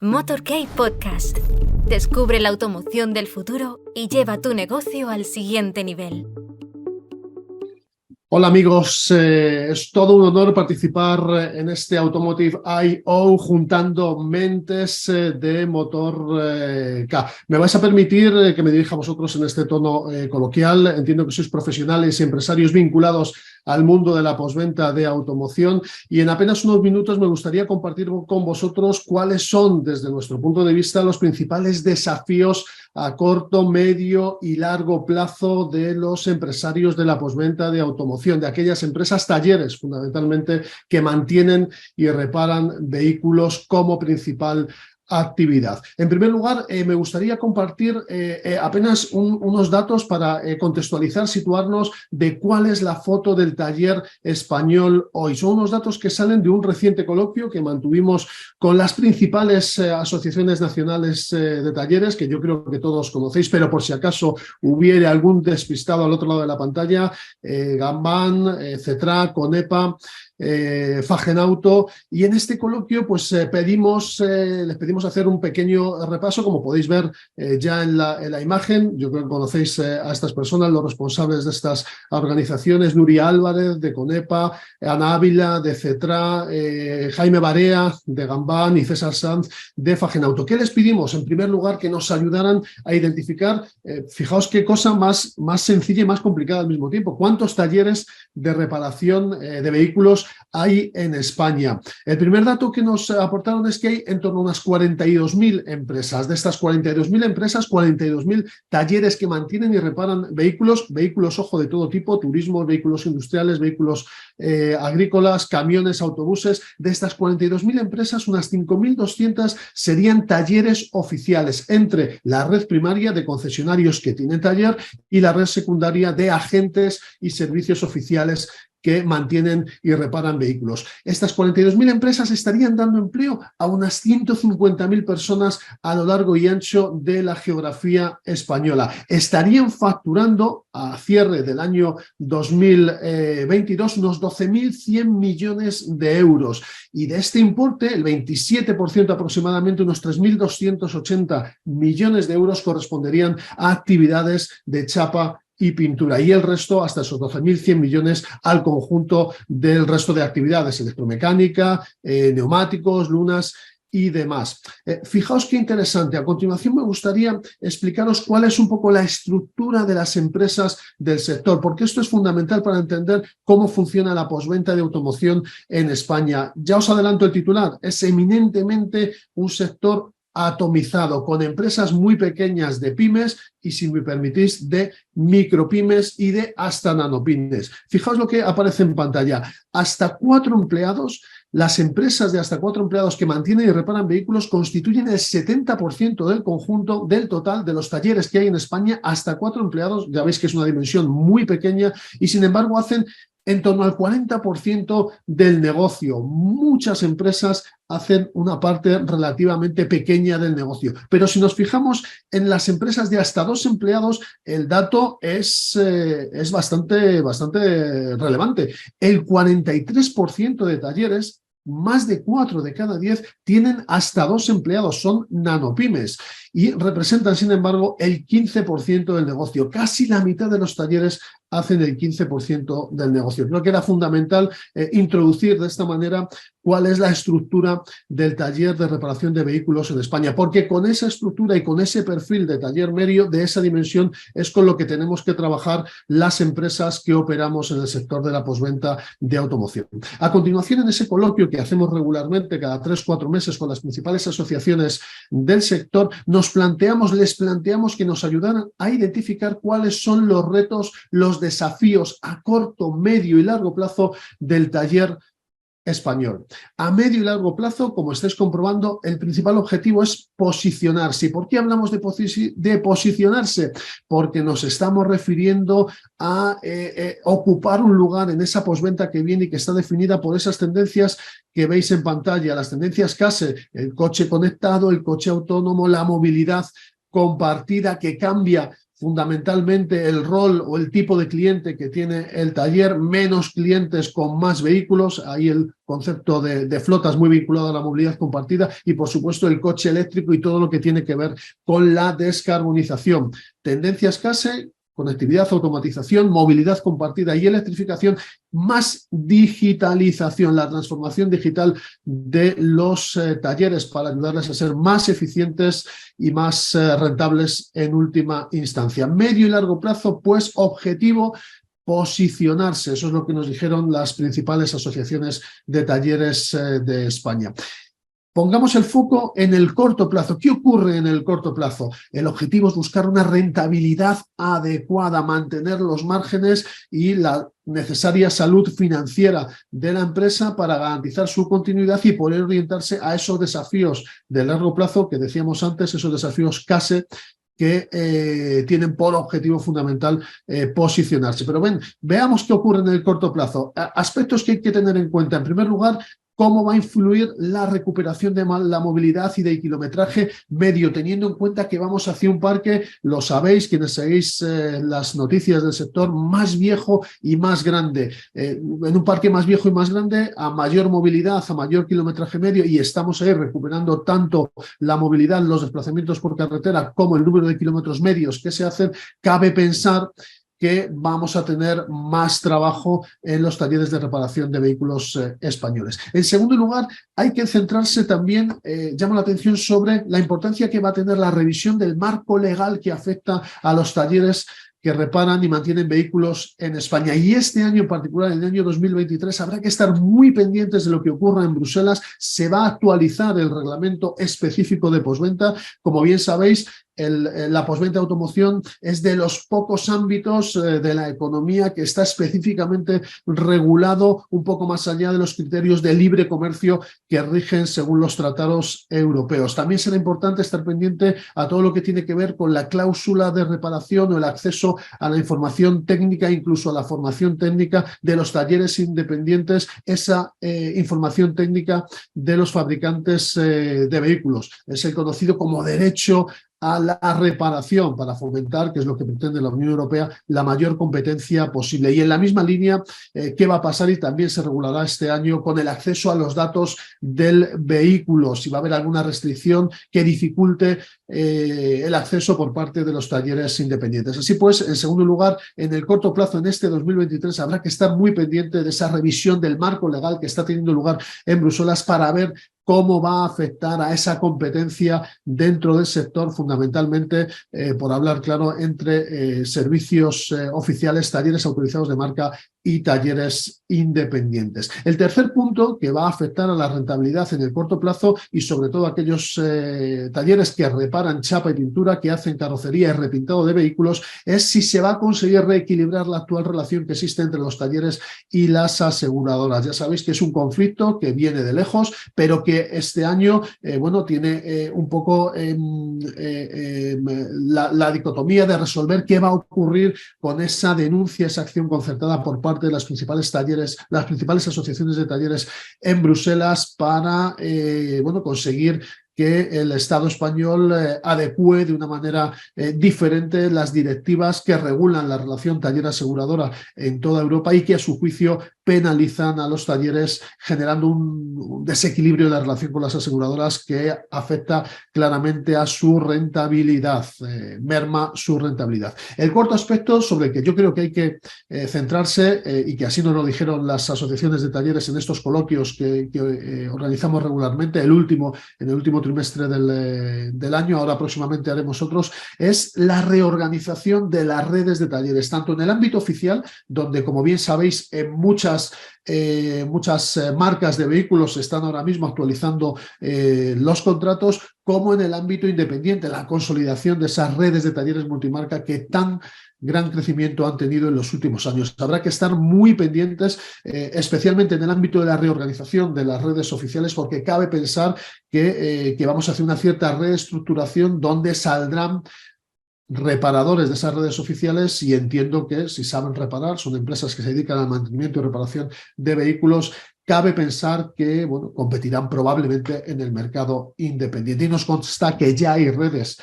Motorcade Podcast. Descubre la automoción del futuro y lleva tu negocio al siguiente nivel. Hola amigos, es todo un honor participar en este Automotive I.O. juntando mentes de Motor K. Me vais a permitir que me dirija a vosotros en este tono coloquial. Entiendo que sois profesionales y empresarios vinculados al mundo de la postventa de automoción y en apenas unos minutos me gustaría compartir con vosotros cuáles son, desde nuestro punto de vista, los principales desafíos a corto, medio y largo plazo de los empresarios de la postventa de automoción, de aquellas empresas talleres, fundamentalmente, que mantienen y reparan vehículos como principal actividad. En primer lugar, me gustaría compartir apenas unos datos para contextualizar, situarnos de cuál es la foto del taller español hoy. Son unos datos que salen de un reciente coloquio que mantuvimos con las principales asociaciones nacionales de talleres, que yo creo que todos conocéis, pero por si acaso hubiera algún despistado al otro lado de la pantalla, Gamban, CETRA, CONEPA, Fagenauto, y en este coloquio pues les pedimos hacer un pequeño repaso, como podéis ver ya en la imagen. Yo creo que conocéis a estas personas, los responsables de estas organizaciones: Nuria Álvarez de CONEPA, Ana Ávila de CETRA, Jaime Barea de Gamban y César Sanz de Fagenauto. ¿Qué les pedimos? En primer lugar, que nos ayudaran a identificar, fijaos qué cosa más sencilla y más complicada al mismo tiempo, cuántos talleres de reparación de vehículos hay en España. El primer dato que nos aportaron es que hay en torno a unas 42.000 empresas. De estas 42.000 empresas, 42.000 talleres que mantienen y reparan vehículos, ojo, de todo tipo: turismos, vehículos industriales, vehículos agrícolas, camiones, autobuses. De estas 42.000 empresas, unas 5.200 serían talleres oficiales, entre la red primaria de concesionarios que tienen taller y la red secundaria de agentes y servicios oficiales que mantienen y reparan vehículos. Estas 42.000 empresas estarían dando empleo a unas 150.000 personas a lo largo y ancho de la geografía española. Estarían facturando a cierre del año 2022 unos 12.100 millones de euros. Y de este importe, el 27% aproximadamente, unos 3.280 millones de euros, corresponderían a actividades de chapa y pintura, y el resto, hasta esos 12.100 millones, al conjunto del resto de actividades: electromecánica, neumáticos, lunas y demás. Fijaos qué interesante. A continuación me gustaría explicaros cuál es un poco la estructura de las empresas del sector, porque esto es fundamental para entender cómo funciona la postventa de automoción en España. Ya os adelanto el titular: es eminentemente un sector atomizado, con empresas muy pequeñas de pymes y, si me permitís, de micropymes y de hasta nanopymes. Fijaos lo que aparece en pantalla: hasta 4 empleados. Las empresas de hasta 4 empleados que mantienen y reparan vehículos constituyen el 70% del conjunto del total de los talleres que hay en España. Hasta 4 empleados, ya veis que es una dimensión muy pequeña, y sin embargo hacen en torno al 40% del negocio. Muchas empresas hacen una parte relativamente pequeña del negocio. Pero si nos fijamos en las empresas de hasta 2 empleados, el dato es bastante relevante. El 43% de talleres, más de 4 de cada 10, tienen hasta 2 empleados, son nanopymes, y representan, sin embargo, el 15% del negocio. Casi la mitad de los talleres hacen el 15% del negocio. Creo que era fundamental introducir de esta manera cuál es la estructura del taller de reparación de vehículos en España, porque con esa estructura y con ese perfil de taller medio de esa dimensión es con lo que tenemos que trabajar las empresas que operamos en el sector de la postventa de automoción. A continuación, en ese coloquio que hacemos regularmente cada 3-4 meses con las principales asociaciones del sector, les planteamos que nos ayudaran a identificar cuáles son los retos, los desafíos a corto, medio y largo plazo del taller español. A medio y largo plazo, como estáis comprobando, el principal objetivo es posicionarse. ¿Y por qué hablamos de posicionarse? Porque nos estamos refiriendo a ocupar un lugar en esa postventa que viene y que está definida por esas tendencias que veis en pantalla, las tendencias CASE: el coche conectado, el coche autónomo, la movilidad compartida, que cambia fundamentalmente el rol o el tipo de cliente que tiene el taller, menos clientes con más vehículos, ahí el concepto de flotas muy vinculado a la movilidad compartida y, por supuesto, el coche eléctrico y todo lo que tiene que ver con la descarbonización. Tendencias CASE: conectividad, automatización, movilidad compartida y electrificación, más digitalización, la transformación digital de los talleres para ayudarles a ser más eficientes y más rentables en última instancia. Medio y largo plazo, pues objetivo: posicionarse. Eso es lo que nos dijeron las principales asociaciones de talleres de España. Pongamos el foco en el corto plazo. ¿Qué ocurre en el corto plazo? El objetivo es buscar una rentabilidad adecuada, mantener los márgenes y la necesaria salud financiera de la empresa para garantizar su continuidad y poder orientarse a esos desafíos de largo plazo que decíamos antes, esos desafíos CASE, que tienen por objetivo fundamental posicionarse. Pero veamos qué ocurre en el corto plazo. Aspectos que hay que tener en cuenta. En primer lugar, cómo va a influir la recuperación de la movilidad y del kilometraje medio, teniendo en cuenta que vamos hacia un parque, lo sabéis quienes seguís las noticias del sector, más viejo y más grande. En un parque más viejo y más grande, a mayor movilidad, a mayor kilometraje medio, y estamos ahí recuperando tanto la movilidad, los desplazamientos por carretera, como el número de kilómetros medios que se hacen, cabe pensar que vamos a tener más trabajo en los talleres de reparación de vehículos españoles. En segundo lugar, hay que centrarse también, llama la atención sobre la importancia que va a tener la revisión del marco legal que afecta a los talleres que reparan y mantienen vehículos en España. Y este año en particular, en el año 2023, habrá que estar muy pendientes de lo que ocurra en Bruselas. Se va a actualizar el reglamento específico de postventa. Como bien sabéis, la postventa de automoción es de los pocos ámbitos de la economía que está específicamente regulado un poco más allá de los criterios de libre comercio que rigen según los tratados europeos. También será importante estar pendiente a todo lo que tiene que ver con la cláusula de reparación o el acceso a la información técnica, incluso a la formación técnica de los talleres independientes, esa información técnica de los fabricantes de vehículos. Es el conocido como derecho a la reparación, para fomentar, que es lo que pretende la Unión Europea, la mayor competencia posible. Y en la misma línea, ¿qué va a pasar? Y también se regulará este año con el acceso a los datos del vehículo, si va a haber alguna restricción que dificulte el acceso por parte de los talleres independientes. Así pues, en segundo lugar, en el corto plazo, en este 2023, habrá que estar muy pendiente de esa revisión del marco legal que está teniendo lugar en Bruselas para ver cómo va a afectar a esa competencia dentro del sector, fundamentalmente, por hablar claro, entre servicios oficiales, talleres autorizados de marca y talleres independientes. El tercer punto que va a afectar a la rentabilidad en el corto plazo y sobre todo aquellos talleres que reparan chapa y pintura, que hacen carrocería y repintado de vehículos, es si se va a conseguir reequilibrar la actual relación que existe entre los talleres y las aseguradoras. Ya sabéis que es un conflicto que viene de lejos, pero que este año tiene un poco la dicotomía de resolver qué va a ocurrir con esa denuncia, esa acción concertada por parte de las principales asociaciones de talleres en Bruselas para conseguir que el Estado español adecúe de una manera diferente las directivas que regulan la relación taller-aseguradora en toda Europa y que a su juicio penalizan a los talleres, generando un desequilibrio en la relación con las aseguradoras que afecta claramente a su rentabilidad, merma su rentabilidad. El cuarto aspecto sobre el que yo creo que hay que centrarse, y que así nos lo dijeron las asociaciones de talleres en estos coloquios que organizamos regularmente, en el último trimestre del año, ahora próximamente haremos otros, es la reorganización de las redes de talleres, tanto en el ámbito oficial, donde, como bien sabéis, en muchas marcas de vehículos están ahora mismo actualizando los contratos, como en el ámbito independiente, la consolidación de esas redes de talleres multimarca que tan gran crecimiento han tenido en los últimos años. Habrá que estar muy pendientes, especialmente en el ámbito de la reorganización de las redes oficiales, porque cabe pensar que vamos a hacer una cierta reestructuración donde saldrán reparadores de esas redes oficiales, y entiendo que si saben reparar, son empresas que se dedican al mantenimiento y reparación de vehículos, cabe pensar que bueno, competirán probablemente en el mercado independiente. Y nos consta que ya hay redes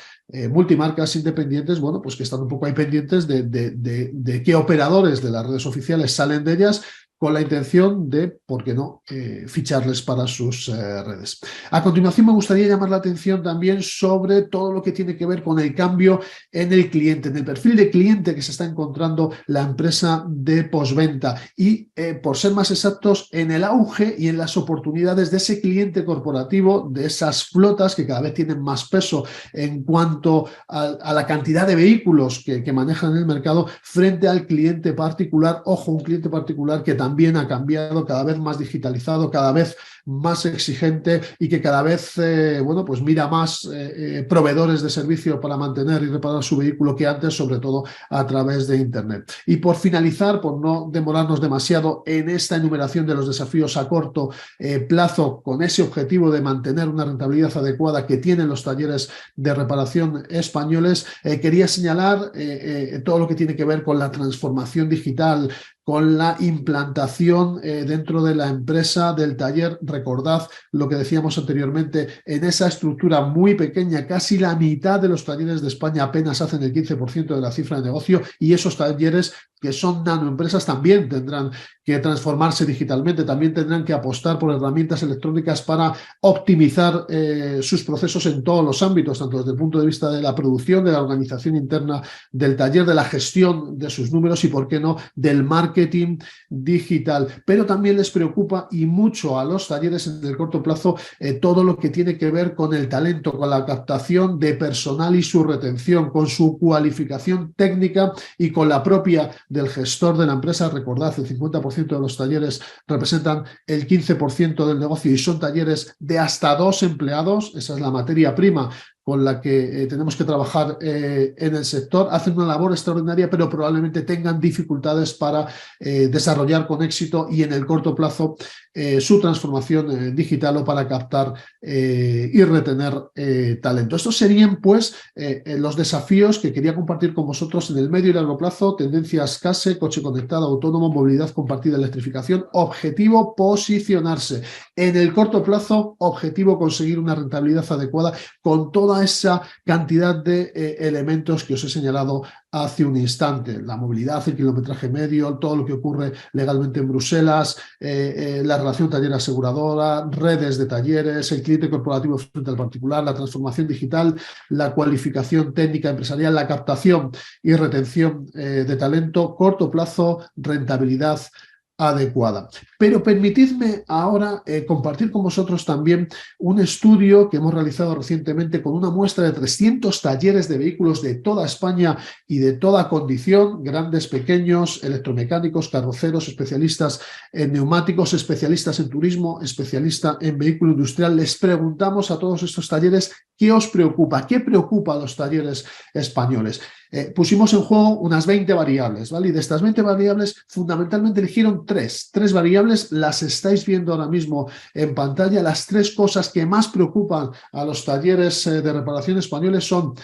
multimarcas independientes, bueno, pues que están un poco ahí pendientes de qué operadores de las redes oficiales salen de ellas, con la intención de, ¿por qué no?, ficharles para sus redes. A continuación me gustaría llamar la atención también sobre todo lo que tiene que ver con el cambio en el cliente, en el perfil de cliente que se está encontrando la empresa de postventa y, por ser más exactos, en el auge y en las oportunidades de ese cliente corporativo, de esas flotas que cada vez tienen más peso en cuanto a la cantidad de vehículos que manejan en el mercado frente al cliente particular. Ojo, un cliente particular que también ha cambiado, cada vez más digitalizado, cada vez más exigente y que cada vez bueno, pues mira más proveedores de servicio para mantener y reparar su vehículo que antes, sobre todo a través de Internet. Y por finalizar, por no demorarnos demasiado en esta enumeración de los desafíos a corto plazo, con ese objetivo de mantener una rentabilidad adecuada que tienen los talleres de reparación españoles, quería señalar todo lo que tiene que ver con la transformación digital, con la implantación dentro de la empresa del taller. Recordad lo que decíamos anteriormente, en esa estructura muy pequeña, casi la mitad de los talleres de España apenas hacen el 15% de la cifra de negocio, y esos talleres que son nanoempresas también tendrán que transformarse digitalmente, también tendrán que apostar por herramientas electrónicas para optimizar sus procesos en todos los ámbitos, tanto desde el punto de vista de la producción, de la organización interna del taller, de la gestión de sus números y, por qué no, del marketing digital. Pero también les preocupa, y mucho, a los talleres en el corto plazo todo lo que tiene que ver con el talento, con la captación de personal y su retención, con su cualificación técnica y con la propia del gestor de la empresa. Recordad, el 50% de los talleres representan el 15% del negocio y son talleres de hasta 2 empleados. Esa es la materia prima con la que tenemos que trabajar en el sector. Hacen una labor extraordinaria, pero probablemente tengan dificultades para desarrollar con éxito y en el corto plazo su transformación digital, o para captar y retener talento. Estos serían, pues, los desafíos que quería compartir con vosotros en el medio y largo plazo. Tendencias CASE, coche conectado, autónomo, movilidad compartida, electrificación. Objetivo, posicionarse. En el corto plazo, objetivo, conseguir una rentabilidad adecuada con toda esa cantidad de elementos que os he señalado hace un instante: la movilidad, el kilometraje medio, todo lo que ocurre legalmente en Bruselas, la relación taller-aseguradora, redes de talleres, el cliente corporativo frente al particular, la transformación digital, la cualificación técnica empresarial, la captación y retención de talento, corto plazo, rentabilidad adecuada. Pero permitidme ahora compartir con vosotros también un estudio que hemos realizado recientemente con una muestra de 300 talleres de vehículos de toda España y de toda condición, grandes, pequeños, electromecánicos, carroceros, especialistas en neumáticos, especialistas en turismo, especialistas en vehículo industrial. Les preguntamos a todos estos talleres qué os preocupa, qué preocupa a los talleres españoles. Pusimos en juego unas 20 variables, ¿vale? Y de estas 20 variables, fundamentalmente eligieron tres variables. Las estáis viendo ahora mismo en pantalla. Las 3 cosas que más preocupan a los talleres de reparación españoles son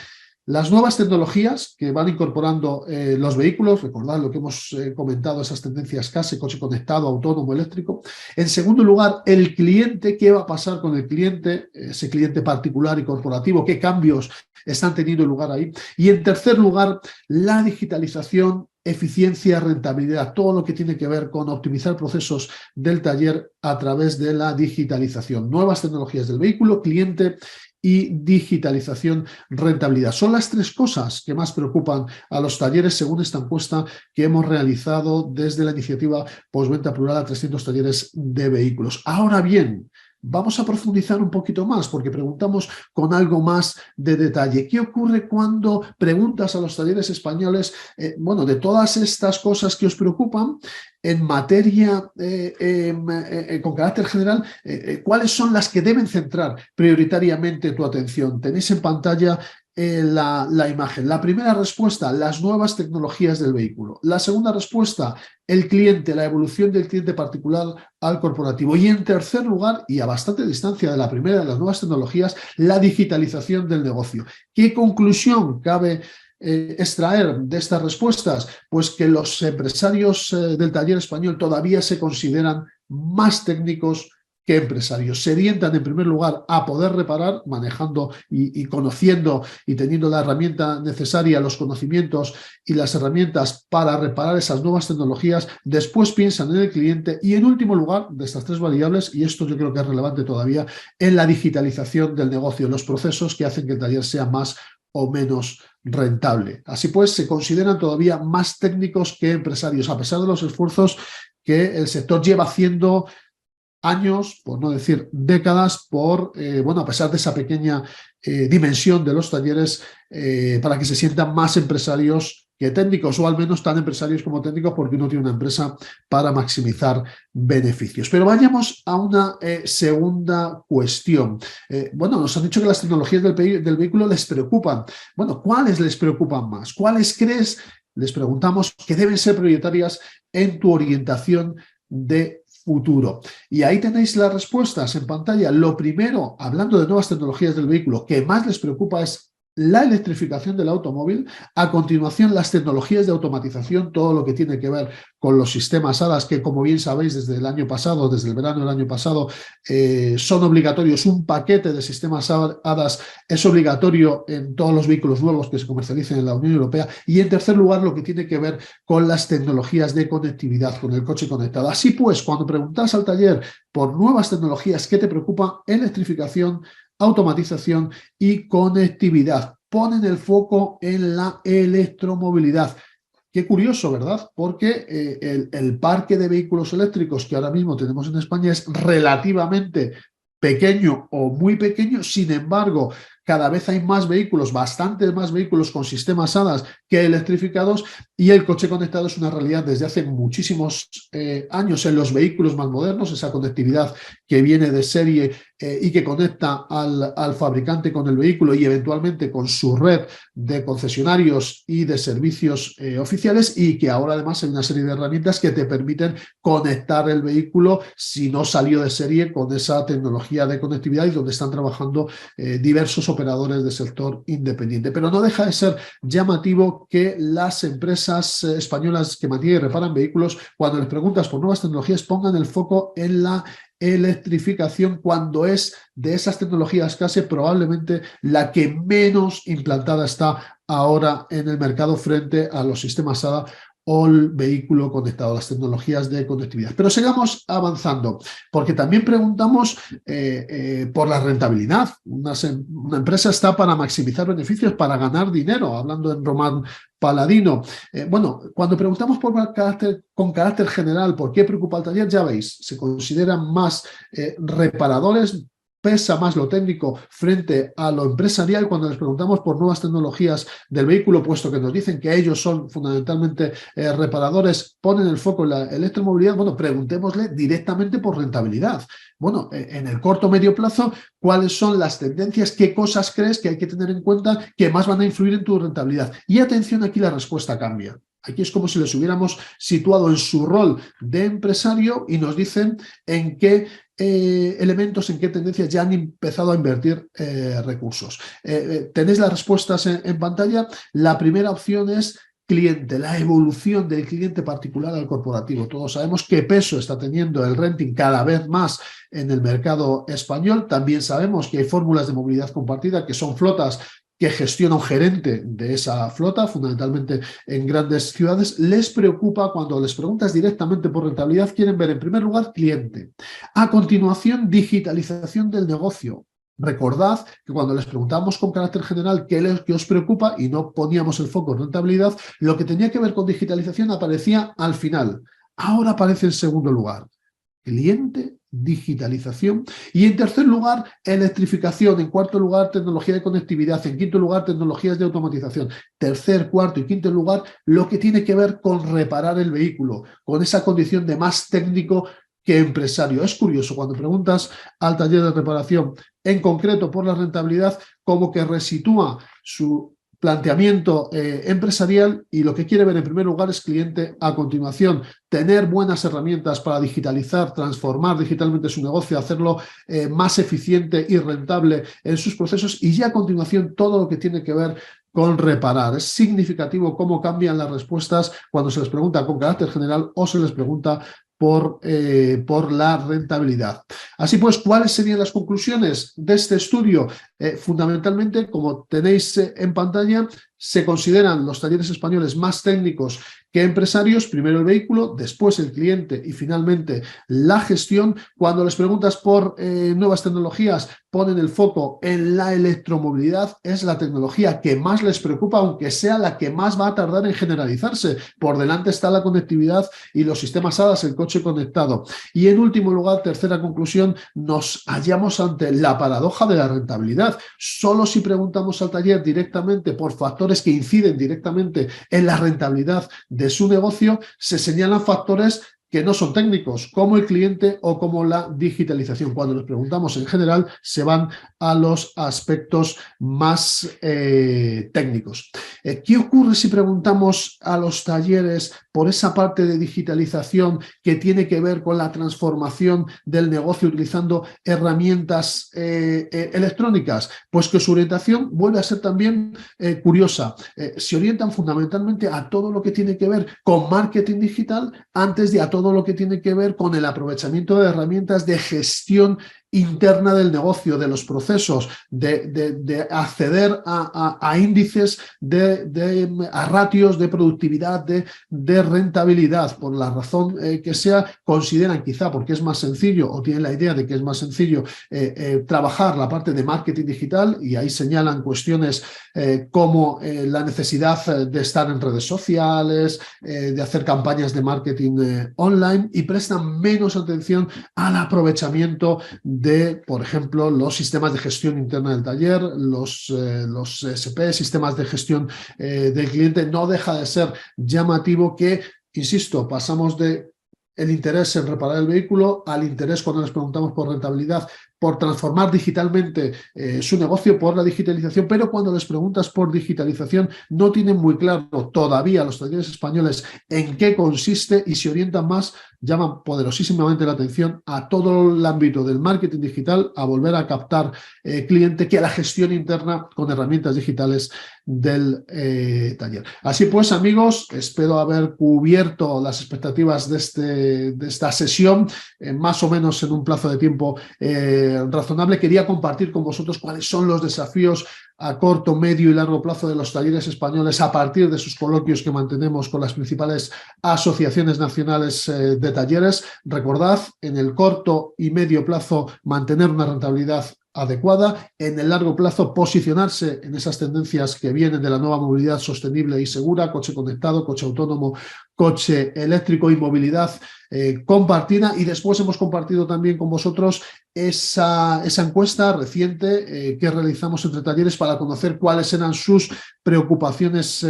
las nuevas tecnologías que van incorporando los vehículos. Recordad lo que hemos comentado, esas tendencias CASE, coche conectado, autónomo, eléctrico. En segundo lugar, el cliente. ¿Qué va a pasar con el cliente, ese cliente particular y corporativo? ¿Qué cambios están teniendo lugar ahí? Y en tercer lugar, la digitalización, eficiencia, rentabilidad, todo lo que tiene que ver con optimizar procesos del taller a través de la digitalización. Nuevas tecnologías del vehículo, cliente y digitalización, rentabilidad. Son las 3 cosas que más preocupan a los talleres, según esta encuesta que hemos realizado desde la iniciativa Postventa Plural a 300 talleres de vehículos. Ahora bien, vamos a profundizar un poquito más, porque preguntamos con algo más de detalle. ¿Qué ocurre cuando preguntas a los talleres españoles, bueno, de todas estas cosas que os preocupan, en materia con carácter general, cuáles son las que deben centrar prioritariamente tu atención? Tenéis en pantalla la imagen. La primera respuesta, las nuevas tecnologías del vehículo. La segunda respuesta, el cliente, la evolución del cliente particular al corporativo. Y en tercer lugar, y a bastante distancia de la primera, de las nuevas tecnologías, la digitalización del negocio. ¿Qué conclusión cabe extraer de estas respuestas? Pues que los empresarios del taller español todavía se consideran más técnicos que empresarios. Se orientan en primer lugar a poder reparar, manejando y conociendo y teniendo la herramienta necesaria, los conocimientos y las herramientas para reparar esas nuevas tecnologías. Después piensan en el cliente y, en último lugar, de estas tres variables, y esto yo creo que es relevante todavía, en la digitalización del negocio, los procesos que hacen que el taller sea más o menos rentable. Así pues, se consideran todavía más técnicos que empresarios, a pesar de los esfuerzos que el sector lleva haciendo años, por no decir décadas, bueno, a pesar de esa pequeña dimensión de los talleres, para que se sientan más empresarios que técnicos, o al menos tan empresarios como técnicos, porque uno tiene una empresa para maximizar beneficios. Pero vayamos a una segunda cuestión. Bueno, nos han dicho que las tecnologías del vehículo les preocupan. Bueno, ¿cuáles les preocupan más? ¿Cuáles crees, les preguntamos, que deben ser prioritarias en tu orientación de futuro? Y ahí tenéis las respuestas en pantalla. Lo primero, hablando de nuevas tecnologías del vehículo, que más les preocupa es la electrificación del automóvil. A continuación, las tecnologías de automatización, todo lo que tiene que ver con los sistemas ADAS, que, como bien sabéis, desde el año pasado, desde el verano del año pasado, son obligatorios. Un paquete de sistemas ADAS es obligatorio en todos los vehículos nuevos que se comercialicen en la Unión Europea. Y, en tercer lugar, lo que tiene que ver con las tecnologías de conectividad, con el coche conectado. Así pues, cuando preguntas al taller por nuevas tecnologías, ¿qué te preocupa? Electrificación, automatización y conectividad. Ponen el foco en la electromovilidad. Qué curioso, ¿verdad? Porque el parque de vehículos eléctricos que ahora mismo tenemos en España es relativamente pequeño o muy pequeño. Sin embargo, cada vez hay más vehículos, bastantes más vehículos con sistemas ADAS que electrificados, y el coche conectado es una realidad desde hace muchísimos años en los vehículos más modernos, esa conectividad que viene de serie y que conecta al fabricante con el vehículo y eventualmente con su red de concesionarios y de servicios oficiales, y que ahora además hay una serie de herramientas que te permiten conectar el vehículo si no salió de serie con esa tecnología de conectividad, y donde están trabajando diversos operadores del sector independiente. Pero no deja de ser llamativo que las empresas españolas que mantienen y reparan vehículos, cuando les preguntas por nuevas tecnologías, pongan el foco en la electrificación, cuando es de esas tecnologías casi probablemente la que menos implantada está ahora en el mercado frente a los sistemas ADA o el vehículo conectado, las tecnologías de conectividad. Pero sigamos avanzando, porque también preguntamos por la rentabilidad. Una empresa está para maximizar beneficios, para ganar dinero, hablando en Román Paladino. Bueno, cuando preguntamos con carácter general por qué preocupa el taller, ya veis, se consideran más reparadores, pesa más lo técnico frente a lo empresarial. Cuando les preguntamos por nuevas tecnologías del vehículo, puesto que nos dicen que ellos son fundamentalmente reparadores, ponen el foco en la electromovilidad. Bueno, preguntémosle directamente por rentabilidad. Bueno, en el corto o medio plazo, ¿cuáles son las tendencias? ¿Qué cosas crees que hay que tener en cuenta que más van a influir en tu rentabilidad? Y atención, aquí la respuesta cambia. Aquí es como si les hubiéramos situado en su rol de empresario y nos dicen en qué elementos, en qué tendencias ya han empezado a invertir recursos. Tenéis las respuestas en pantalla. La primera opción es cliente, la evolución del cliente particular al corporativo. Todos sabemos qué peso está teniendo el renting cada vez más en el mercado español. También sabemos que hay fórmulas de movilidad compartida, que son flotas que gestiona un gerente de esa flota, fundamentalmente en grandes ciudades. Les preocupa, cuando les preguntas directamente por rentabilidad, quieren ver en primer lugar cliente. A continuación, digitalización del negocio. Recordad que cuando les preguntamos con carácter general qué os preocupa y no poníamos el foco en rentabilidad, lo que tenía que ver con digitalización aparecía al final. Ahora aparece en segundo lugar. Cliente, digitalización, y en tercer lugar, electrificación. En cuarto lugar, tecnología de conectividad. En quinto lugar, tecnologías de automatización. Tercer, cuarto y quinto lugar, lo que tiene que ver con reparar el vehículo, con esa condición de más técnico que empresario. Es curioso, cuando preguntas al taller de reparación, en concreto por la rentabilidad, como que resitúa su planteamiento empresarial, y lo que quiere ver en primer lugar es cliente. A continuación, tener buenas herramientas para digitalizar, transformar digitalmente su negocio, hacerlo más eficiente y rentable en sus procesos, y ya a continuación todo lo que tiene que ver con reparar. Es significativo cómo cambian las respuestas cuando se les pregunta con carácter general o se les pregunta por la rentabilidad. Así pues, ¿cuáles serían las conclusiones de este estudio? Fundamentalmente, como tenéis en pantalla, se consideran los talleres españoles más técnicos que empresarios, primero el vehículo, después el cliente y finalmente la gestión. Cuando les preguntas por nuevas tecnologías, ponen el foco en la electromovilidad. Es la tecnología que más les preocupa, aunque sea la que más va a tardar en generalizarse. Por delante está la conectividad y los sistemas HADAS, el coche conectado. Y en último lugar, tercera conclusión, nos hallamos ante la paradoja de la rentabilidad. Solo si preguntamos al taller directamente por factores que inciden directamente en la rentabilidad de su negocio, se señalan factores que no son técnicos, como el cliente o como la digitalización. Cuando les preguntamos en general, se van a los aspectos más técnicos. ¿Qué ocurre si preguntamos a los talleres por esa parte de digitalización que tiene que ver con la transformación del negocio utilizando herramientas electrónicas? Pues que su orientación vuelve a ser también curiosa. Se orientan fundamentalmente a todo lo que tiene que ver con marketing digital antes de a todo lo que tiene que ver con el aprovechamiento de herramientas de gestión interna del negocio, de los procesos, de acceder a índices, a ratios de productividad, de rentabilidad. Por la razón que sea, consideran quizá porque es más sencillo o tienen la idea de que es más sencillo trabajar la parte de marketing digital, y ahí señalan cuestiones como la necesidad de estar en redes sociales, de hacer campañas de marketing online, y prestan menos atención al aprovechamiento de, por ejemplo, los sistemas de gestión interna del taller, los SP, sistemas de gestión del cliente. No deja de ser llamativo que, insisto, pasamos de el interés en reparar el vehículo al interés cuando les preguntamos por rentabilidad, por transformar digitalmente su negocio, por la digitalización, pero cuando les preguntas por digitalización no tienen muy claro todavía los talleres españoles en qué consiste, y se orientan más, llaman poderosísimamente la atención a todo el ámbito del marketing digital, a volver a captar cliente, que a la gestión interna con herramientas digitales del taller. Así pues, amigos, espero haber cubierto las expectativas de esta sesión, más o menos en un plazo de tiempo razonable. Quería compartir con vosotros cuáles son los desafíos a corto, medio y largo plazo de los talleres españoles a partir de sus coloquios que mantenemos con las principales asociaciones nacionales de talleres. Recordad, en el corto y medio plazo, mantener una rentabilidad adecuada, en el largo plazo posicionarse en esas tendencias que vienen de la nueva movilidad sostenible y segura, coche conectado, coche autónomo, coche eléctrico y movilidad compartida. Y después hemos compartido también con vosotros esa encuesta reciente que realizamos entre talleres para conocer cuáles eran sus preocupaciones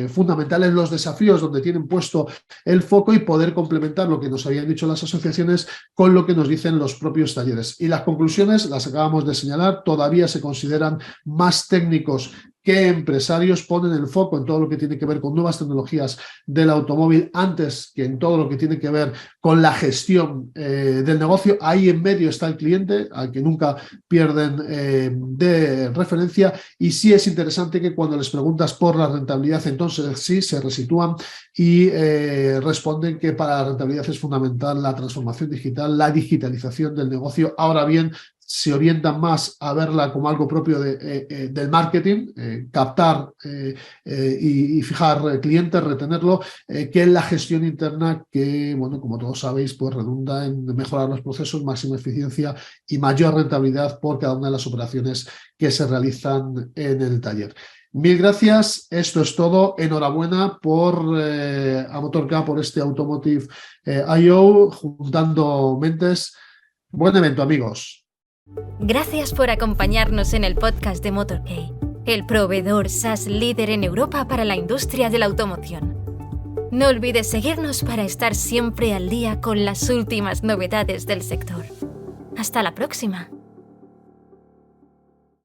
fundamentales, los desafíos donde tienen puesto el foco, y poder complementar lo que nos habían dicho las asociaciones con lo que nos dicen los propios talleres. Y las conclusiones las acabamos de señalar. Todavía se consideran más técnicos que empresarios, ponen el foco en todo lo que tiene que ver con nuevas tecnologías del automóvil antes que en todo lo que tiene que ver con la gestión del negocio. Ahí en medio está el cliente, al que nunca pierden de referencia, y sí es interesante que cuando les preguntas por la rentabilidad, entonces sí se resitúan y responden que para la rentabilidad es fundamental la transformación digital, la digitalización del negocio. Ahora bien, se orientan más a verla como algo propio del marketing, captar y fijar clientes, retenerlo, que en la gestión interna, que, bueno, como todos sabéis, pues redunda en mejorar los procesos, máxima eficiencia y mayor rentabilidad por cada una de las operaciones que se realizan en el taller. Mil gracias, esto es todo. Enhorabuena a Motorca por este Automotive I.O. juntando mentes. Buen evento, amigos. Gracias por acompañarnos en el podcast de MotorK, el proveedor SaaS líder en Europa para la industria de la automoción. No olvides seguirnos para estar siempre al día con las últimas novedades del sector. Hasta la próxima.